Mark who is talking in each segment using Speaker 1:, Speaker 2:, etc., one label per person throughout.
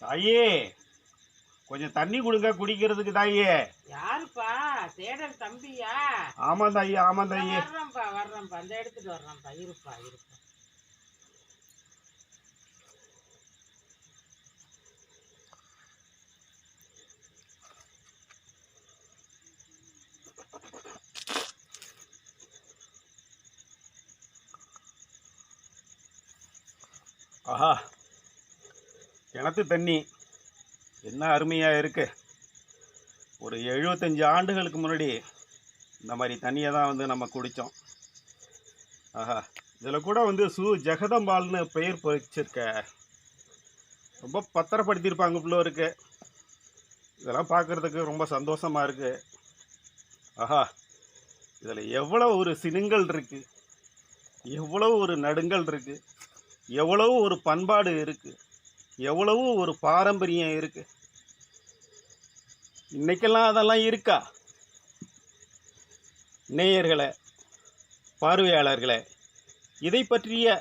Speaker 1: தாயே, கொஞ்சம் தண்ணி கொடுங்க குடிக்கிறதுக்கு தாயே.
Speaker 2: யாருப்பா? தேடல் தம்பியா?
Speaker 1: ஆமா தாயே, ஆமா தாயே.
Speaker 2: வர்றேன்ப்பா அந்த எடுத்துட்டு வர்றேன்ப்பா. இருப்பா.
Speaker 1: ஆஹா, கிணத்து தண்ணி என்ன அருமையாக இருக்கு. ஒரு 75 ஆண்டுகளுக்கு முன்னாடி இந்த மாதிரி தண்ணியை தான் நம்ம குடித்தோம். ஆஹா, இதில் கூட ஜெகதம்பாள்னு பெயர் வச்சிருக்க. ரொம்ப பத்திரப்படுத்தியிருப்பாங்க பிள்ளோருக்கு. இதெல்லாம் பார்க்குறதுக்கு ரொம்ப சந்தோஷமாக இருக்குது. ஆஹா, இதில் எவ்வளோ ஒரு சினுங்கள் இருக்குது, எவ்வளவு ஒரு நடுங்கள் இருக்குது, எவ்வளவு ஒரு பண்பாடு இருக்குது, எவ்வளவு ஒரு பாரம்பரியம் இருக்குது. இன்னைக்கெல்லாம் அதெல்லாம் இருக்கா? நேயர்களே, பார்வையாளர்களே, இதை பற்றிய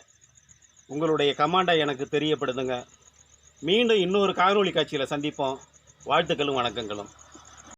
Speaker 1: உங்களுடைய கமெண்டை எனக்கு தெரியப்படுத்துங்க. மீண்டும் இன்னொரு காணொளி காட்சியில் சந்திப்போம். வாழ்த்துக்களும் வணக்கங்களும்.